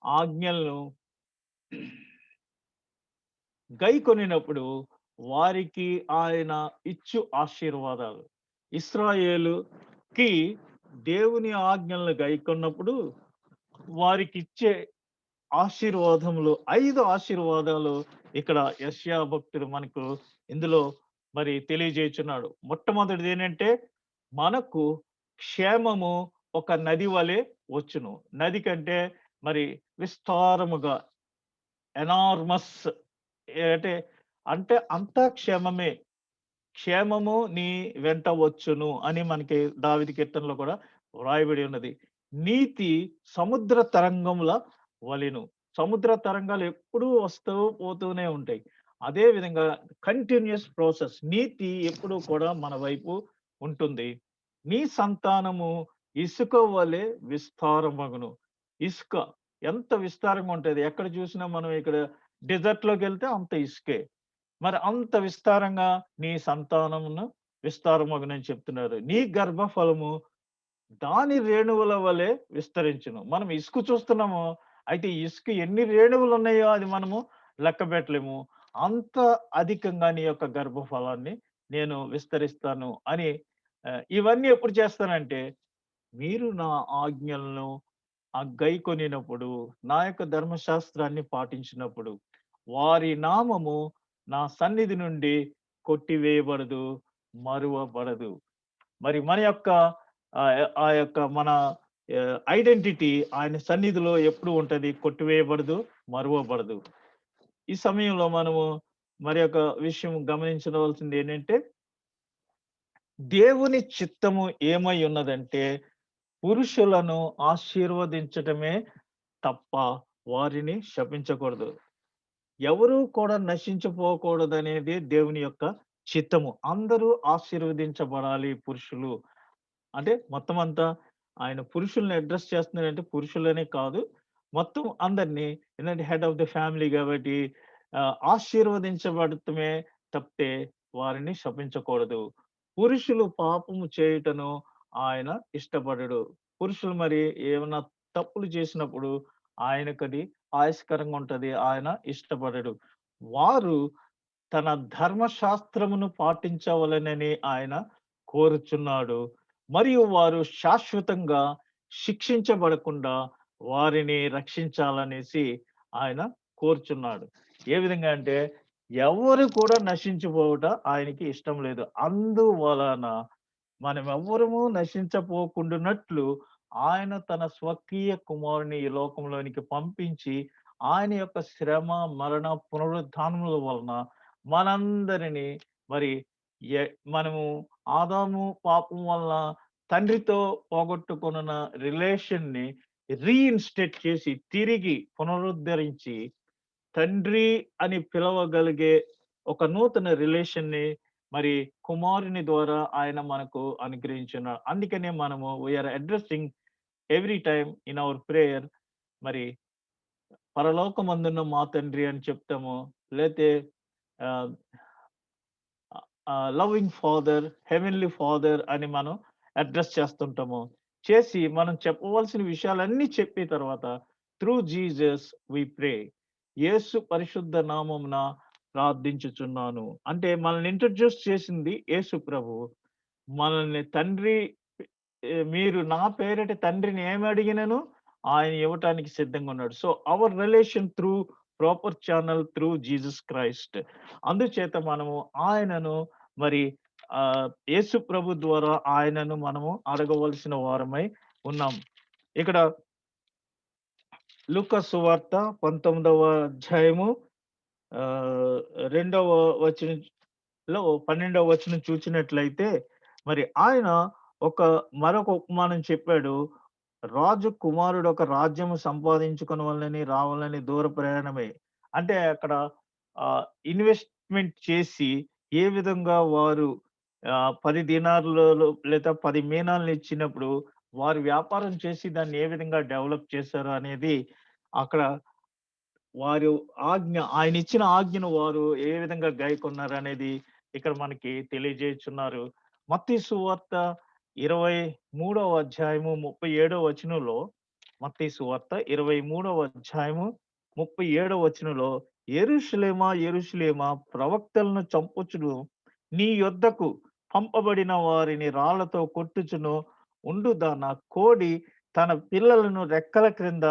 Speaker 2: ఆజ్ఞలను గైకొనినప్పుడు వారికి ఆయన ఇచ్చు ఆశీర్వాదాలు. ఇశ్రాయేలుకి దేవుని ఆజ్ఞలను గైకొన్నప్పుడు వారికిచ్చే ఆశీర్వాదములు 5 ఆశీర్వాదాలు ఇక్కడ యెషయా భక్తుడు మనకు ఇందులో మరి తెలియజేయుచున్నాడు. మొట్టమొదటిది ఏంటంటే, మనకు క్షేమము ఒక నది వలె వచ్చును. నది కంటే మరి విస్తారముగా ఎనార్మస్ అంటే, అంటే అంతా క్షేమమే. క్షేమము నీ వెంట వచ్చును అని మనకి దావీదు కీర్తనలో కూడా వ్రాయబడి ఉన్నది. నీతి సముద్ర తరంగముల వలెను. సముద్ర తరంగాలు ఎప్పుడూ వస్తూ పోతూనే ఉంటాయి. అదే విధంగా కంటిన్యూయస్ ప్రాసెస్. నీతి ఎప్పుడూ కూడా మన వైపు ఉంటుంది. నీ సంతానము ఇసుక వలె విస్తారమగును. ఇసుక ఎంత విస్తారంగా ఉంటది. ఎక్కడ చూసినా మనం ఇక్కడ డెజర్ట్‌లోకెళ్తే అంత ఇసుకే. మరి అంత విస్తారంగా నీ సంతానమును విస్తారమగునని చెప్తున్నారు. నీ గర్భఫలము దాని రేణువుల వలె విస్తరించును. మనం ఇసుక చూస్తున్నాము. అయితే ఈ ఇసుక ఎన్ని రేణువులున్నాయో అది మనము లెక్కపెట్టలేము. అంత అధికంగా నీ యొక్క గర్భఫలాన్ని నేను విస్తరిస్తాను అని ఇవన్నీ ఎప్పుడు చేస్తానంటే, మీరు నా ఆజ్ఞలను గైకొనినప్పుడు, నా యొక్క ధర్మశాస్త్రాన్ని పాటించినప్పుడు, వారి నామము నా సన్నిధి నుండి కొట్టివేయబడదు, మరువబడదు. మరి మన యొక్క ఆ యొక్క మన ఐడెంటిటీ ఆయన సన్నిధిలో ఎప్పుడు ఉంటది. కొట్టివేయబడదు, మరువబడదు. ఈ సమయంలో మనము మరి ఒక విషయం గమనించవలసింది ఏంటంటే, దేవుని చిత్తము ఏమై ఉన్నదంటే, పురుషులను ఆశీర్వదించటమే తప్ప వారిని శపించకూడదు. ఎవరు కూడా నశించిపోకూడదనేది దేవుని యొక్క చిత్తము. అందరూ ఆశీర్వదించబడాలి పురుషులు. అంటే మొత్తం అంతా ఆయన పురుషుల్ని అడ్రెస్ చేస్తున్నాడంటే పురుషులనే కాదు. మొత్తం అందరిని. ఏందంటే హెడ్ ఆఫ్ ది ఫ్యామిలీ గాబట్టి ఆశీర్వదించబడటమే తప్పితే వారిని శపించకూడదు. పురుషులు పాపము చేయుటను ఆయన ఇష్టపడడు. పురుషులు మరి ఏమన్నా తప్పులు చేసినప్పుడు ఆయనకది ఆయస్కరంగా ఉంటది. ఆయన ఇష్టపడడు. వారు తన ధర్మశాస్త్రమును పాటించవలెనని ఆయన కోరుచున్నాడు. మరియు వారు శాశ్వతంగా శిక్షించబడకుండా వారిని రక్షించాలనేసి ఆయన కోరుచున్నాడు. ఏ విధంగా అంటే ఎవరు కూడా నశించిపోవుట ఆయనకి ఇష్టం లేదు. అందువలన మనమెవ్వరము నశించపోకుండునట్లు ఆయన తన స్వకీయ కుమారుని ఈ లోకంలోనికి పంపించి, ఆయన యొక్క శ్రమ, మరణ, పునరుత్థానముల వలన మనందరిని మరి ఎ మనము ఆదాము పాపం వలన తండ్రితో పోగొట్టుకొనున్న రిలేషన్‌ని రీఇన్‌స్టేట్ చేసి, తిరిగి పునరుద్ధరించి తండ్రి అని పిలవగలిగే ఒక నూతన రిలేషన్‌ని మరి కుమారుని ద్వారా ఆయన మనకు అనుగ్రహించున్నాడు. అందుకనే మనము we are addressing every time in our prayer మరి పరలోకమందున్న మా తండ్రి అని చెప్తాము. లేతే ఆహ్, లవింగ్ ఫాదర్, హెవెన్లీ ఫాదర్ అని మనం అడ్రెస్ చేస్తుంటాము. చేసి మనం చెప్పవలసిన విషయాలన్నీ చెప్పిన తర్వాత త్రూ జీసస్ వి ప్రే. యేసు పరిశుద్ధ నామమున ప్రార్థించుచున్నాను. అంటే మనల్ని ఇంట్రొడ్యూస్ చేసింది యేసు ప్రభువు. మనల్ని తండ్రి మీరు నా పేరిట తండ్రిని ఏమి అడిగినను ఆయన ఇవ్వటానికి సిద్ధంగా ఉన్నాడు. So our relation through proper channel through Jesus Christ. అందుచేత మనము ఆయనను మరి యేసు ప్రభు ద్వారా ఆయనను మనము అడగవలసిన వారమై ఉన్నాం. ఇక్కడ లూకా సువార్త 19వ అధ్యాయము ఆహ్, 2వ వచనంలో 12వ వచనం చూచినట్లయితే మరి ఆయన మరొక ఉపమానం చెప్పాడు. రాజు కుమారుడు ఒక రాజ్యము సంపాదించుకొనవలెనని రావాలని దూర ప్రయాణమై. అంటే అక్కడ ఇన్వెస్ట్‌మెంట్ చేసి ఏ విధంగా వారు 10 దీనార్లలో లేదా 10 మీనాలను ఇచ్చినప్పుడు వారు వ్యాపారం చేసి దాన్ని ఏ విధంగా డెవలప్ చేశారు అనేది అక్కడ వారు ఆయనిచ్చిన ఆజ్ఞను వారు ఏ విధంగా గైకొన్నారనేది ఇక్కడ మనకి తెలియజేయుచున్నారు. మత్తయి సువార్త 23వ అధ్యాయము 37వ వచనంలో మత్తయి సువార్త 23వ అధ్యాయము 37వ వచనంలో యెరూషలేమా, యెరూషలేమా ప్రవక్తలను చంపుచును నీ యొద్దకు పంపబడిన వారిని రాళ్లతో కొట్టుచును ఉండుదానా కోడి తన పిల్లలను రెక్కల క్రింద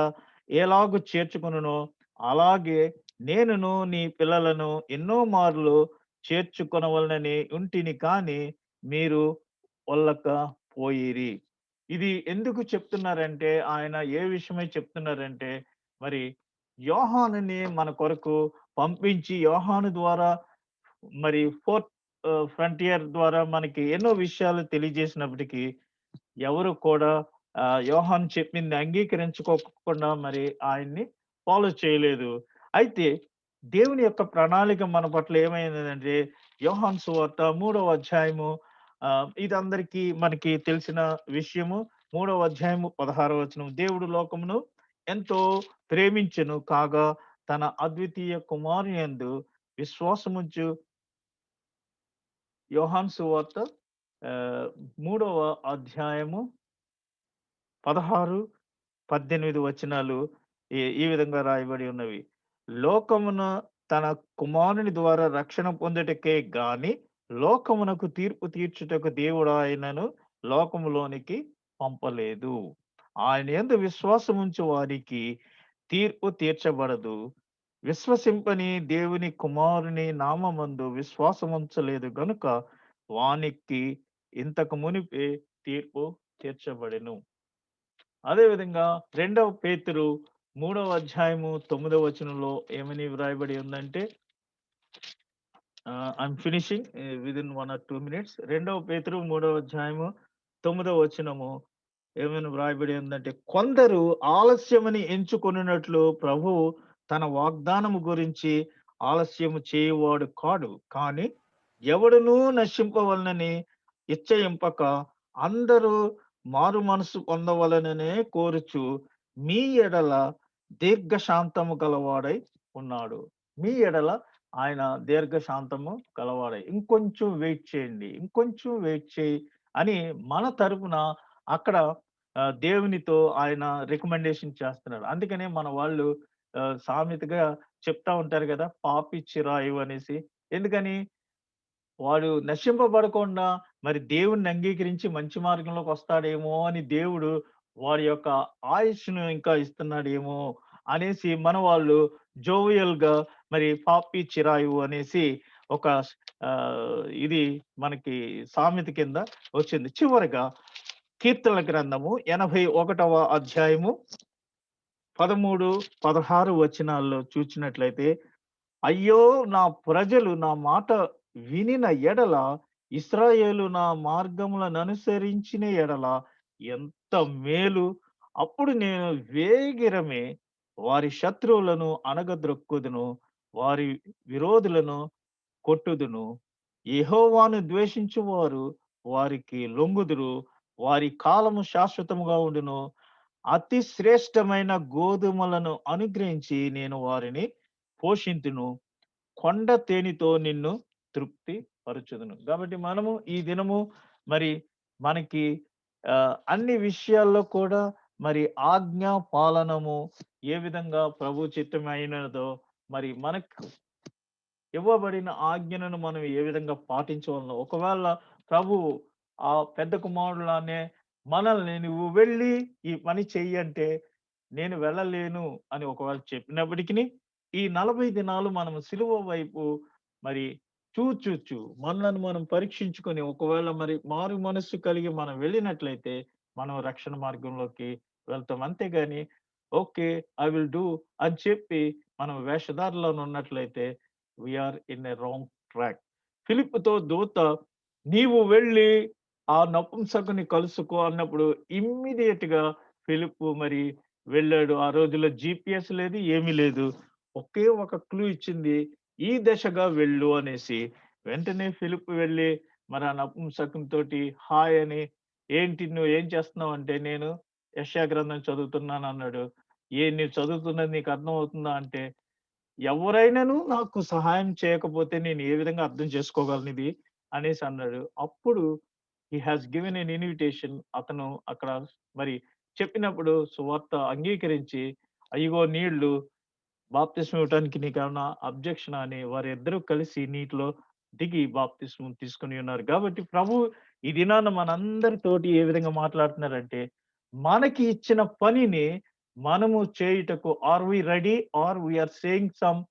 Speaker 2: ఎలాగు చేర్చుకొనునో అలాగే నేనును నీ పిల్లలను ఎన్నో మార్లు చేర్చుకొనవలెనని ఉంటిని కానీ మీరు ఒల్లక పోయిరి. ఇది ఎందుకు చెప్తున్నారంటే, ఆయన ఏ విషయమై చెప్తున్నారంటే, మరి యోహానుని మన కొరకు పంపించి, యోహాను ద్వారా మరి ఫ్రంటియర్ ద్వారా మనకి ఎన్నో విషయాలు తెలియజేసినప్పటికీ, ఎవరు కూడా యోహాను చెప్పింది అంగీకరించుకోకుండా మరి ఆయన్ని ఫాలో చేయలేదు. అయితే దేవుని యొక్క ప్రణాళిక మన పట్ల ఏమైనదంటే, యోహాను సువార్త 3వ అధ్యాయము ఇదందరికీ మనకి తెలిసిన విషయము. 3వ అధ్యాయము 16వ వచనం. దేవుడు లోకమును ఎంతో ప్రేమించెను కాగా తన అద్వితీయ కుమారుని యందు విశ్వాసముంచు యోహాను సువార్త 3వ అధ్యాయము 16, 18 వచనాలు ఈ విధంగా రాయబడి ఉన్నవి. లోకమున తన కుమారుని ద్వారా రక్షణ పొందుటకే గాని లోకమునకు తీర్పు తీర్చుటకు దేవుడు ఆయనను లోకములోనికి పంపలేదు. ఆయన యందు విశ్వాసముంచు వారికి తీర్పు తీర్చబడదు. విశ్వసింపని దేవుని కుమారుని నామమందు విశ్వాసముంచలేదు గనుక వానికి ఇంతకు మునిపే తీర్పు తీర్చబడెను. అదే విధంగా 2వ పేతురు 3వ అధ్యాయము 9వ వచనంలో ఏమని వ్రాయబడి ఉందంటే I'm finishing within 1 or 2 minutes. 2వ పేతురు 3వ అధ్యాయము 9వ వచనము ఏమని వ్రాయబడి ఉందంటే, కొందరు ఆలస్యమని ఎంచుకొనున్నట్లు ప్రభువు తన వాగ్దానము గురించి ఆలస్యము చేయువాడు కాడు. కానీ ఎవడునూ నశింపవలనని ఇచ్చయింపక అందరూ మారు మనసు పొందవలననే కోరుచు మీ ఎడల దీర్ఘశాంతము గలవాడై ఉన్నాడు. మీ ఎడల ఆయన దీర్ఘశాంతము గలవాడై. ఇంకొంచెం వెయిట్ చేయండి. ఇంకొంచెం వెయిట్ చేయి అని మన తరపున అక్కడ దేవునితో ఆయన రికమెండేషన్ చేస్తున్నాడు. అందుకనే మన వాళ్ళు సామెతగా చెప్తా ఉంటారు గదా! పాపిచ్చి రాయు అనేసి. ఎందుకని? వాడు నశింపబడకుండా మరి దేవుణ్ణి అంగీకరించి మంచి మార్గంలోకి వస్తాడేమో అని దేవుడు వాడి యొక్క ఆయుష్‌ను ఇంకా ఇస్తున్నాడేమో అనేసి మన వాళ్ళు జోవియల్‌గా మరి పాపి చిరాయు అనేసి ఒక ఇది మనకి సామెత కింద వచ్చింది. చివరగా కీర్తనల గ్రంథము 81వ అధ్యాయము 13, 16 వచనాల్లో చూచినట్లయితే, అయ్యో! నా ప్రజలు నా మాట వినిన ఎడల, ఇశ్రాయేలు నా మార్గములననుసరించిన ఎడల ఎంత మేలు! అప్పుడు నేను వేగిరమే వారి శత్రువులను అణగద్రొక్కుదును, వారి విరోధులను కొట్టుదును. యెహోవాను ద్వేషించువారు వారికి లొంగుదురు. వారి కాలము శాశ్వతముగా ఉండును. అతి శ్రేష్టమైన గోధుమలను అనుగ్రహించి నేను వారిని పోషింతును. కొండ తేనెతో నిన్ను తృప్తి పరచుదును. కాబట్టి మనము ఈ దినము మరి మనకి అన్ని విషయాల్లో కూడా మరి ఆజ్ఞ పాలనము ఏ విధంగా ప్రభు చిత్తమైనదో మరి మనకు ఇవ్వబడిన ఆజ్ఞలను మనం ఏ విధంగా పాటించవలనో, ఒకవేళ ప్రభువు ఆ పెద్ద కుమారుడులానే మనల్ని నువ్వు వెళ్లి ఈ పని చెయ్యి అంటే, నేను వెళ్ళలేను అని ఒకవేళ చెప్పినప్పటికిని, ఈ 40 దినాలు మనము సిలువ వైపు మరి చూచూచు మనలను మనం పరీక్షించుకొని, ఒకవేళ మరి మారు మనస్సు కలిగి మనం వెళ్ళినట్లయితే, మనం రక్షణ మార్గంలోకి వెళ్తాం. అంతేగాని ఓకే. ఐ విల్ డూ అని చెప్పి మనం వేషధారలోనే ఉన్నట్లయితే are in a wrong track. ఫిలిప్పుతో దూత నీవు వెళ్లి ఆ నపుంసకుని కలుసుకో అన్నప్పుడు ఇమ్మీడియేట్‌గా ఫిలిప్పు మరి వెళ్ళాడు. ఆ రోజుల్లో జీపీఎస్ లేదు, ఏమీ లేదు. ఒకే ఒక క్లూ ఇచ్చింది. ఈ దిశగా వెళ్ళు అనేసి. వెంటనే ఫిలిప్ వెళ్ళి మరి ఆ నపుంసకునితోటి హాయ్ అని, "ఏంటి నువ్వేం చేస్తున్నావంటే" "నేను యెషయా గ్రంథం చదువుతున్నానన్నాడు." నీవు చదువుతున్నది నీకు అర్థమవుతుందా" అంటే, "ఎవరైనాను నాకు సహాయం చేయకపోతే నేను ఏ విధంగా అర్థం చేసుకోగలనిది" అనేసి అన్నాడు. అప్పుడు he has given an invitation. అతను అక్కడ మరి చెప్పినప్పుడు సువార్త అంగీకరించి, "అయ్యిగో నీళ్ళు, బాప్తిస్మం ఇవ్వటానికి నీకేమన్నా అబ్జెక్షనా" అని వారిద్దరూ కలిసి నీటిలో దిగి బాప్తిస్మం తీసుకొని ఉన్నారు. కాబట్టి ప్రభువు ఈ దినాన మనందరితోటి ఏ విధంగా మాట్లాడుతున్నారంటే, మనకి ఇచ్చిన పనిని మనము చేయుటకు are we ready? Are we are saying some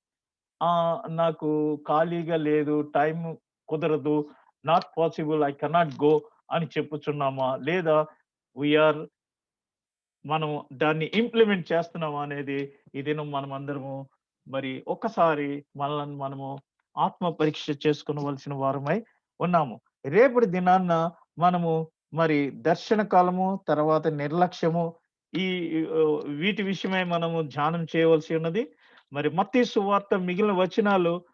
Speaker 2: నాకు ఖాళీగా లేదు, టైము కుదరదు, not possible, I cannot go అని చెప్పుచున్నామా? లేదా వి ఆర్ మనం దాన్ని ఇంప్లిమెంట్ చేస్తున్నామా అనేది ఈ దినం మనమందరము మరి ఒక్కసారి మనలను మనము ఆత్మ పరీక్ష చేసుకోవలసిన వారమై ఉన్నాము. రేపటి దినాన్న మనము మరి దర్శన కాలము, తర్వాత నిర్లక్ష్యము ఈ వీటి విషయమై మనము ధ్యానం చేయవలసి ఉన్నది. మరి మత్తయి సువార్త మిగిలిన వచనాలు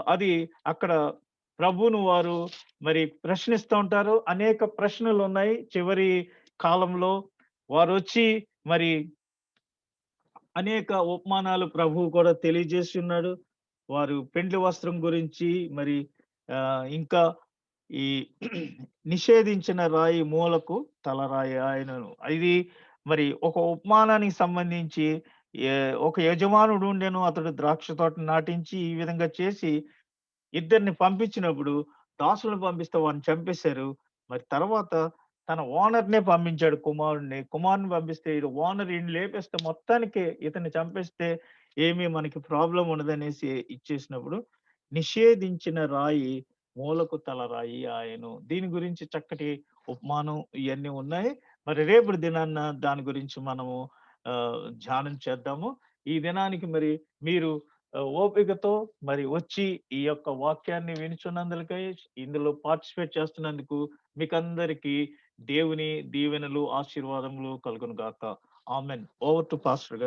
Speaker 2: అది అక్కడ ప్రభువును వారు మరి ప్రశ్నిస్తూ ఉంటారు. అనేక ప్రశ్నలున్నాయి. చివరి కాలంలో వారొచ్చి మరి అనేక ఉపమానాలు ప్రభువు కూడా తెలియజేసి ఉన్నాడు. వారు పెండ్లి వస్త్రం గురించి మరి ఇంకా ఈ నిషేధించిన రాయి మూలకు తలరాయి ఆయనను. ఇది మరి ఒక ఉపమానానికి సంబంధించి ఒక యజమానుడు ఉండెను. అతడు ద్రాక్ష తోటను నాటించి ఈ విధంగా చేసి ఇద్దరిని పంపించినప్పుడు దాసులను పంపిస్తే వాడిని చంపేశారు. మరి తర్వాత తన ఓనర్‌నే పంపించాడు కుమారుడిని. కుమారుడిని పంపిస్తే ఈడు ఓనర్ ఈడిని లేపేస్తే మొత్తానికి ఇతన్ని చంపేస్తే ఏమి మనకి ప్రాబ్లమ్ ఉండదనేసి ఇచ్చేసినప్పుడు, నిషేధించిన రాయి మూలకు తలరాయి ఆయను. దీని గురించి చక్కటి ఉపమానం ఇయన్నీ ఉన్నాయి. మరి రేపటి దినాన్న దాని గురించి మనము ధ్యానం చేద్దాము. ఈ దినానికి మరి మీరు ఓపికతో మరి వచ్చి ఈ యొక్క వాక్యాన్ని వినుచున్నందులకై, ఇందులో పార్టిసిపేట్ చేస్తున్నందుకు మీకందరికీ దేవుని దీవెనలు, ఆశీర్వాదములు కలుగును గాక. ఆమేన్. ఓవర్ టు పాస్టర్ గారు.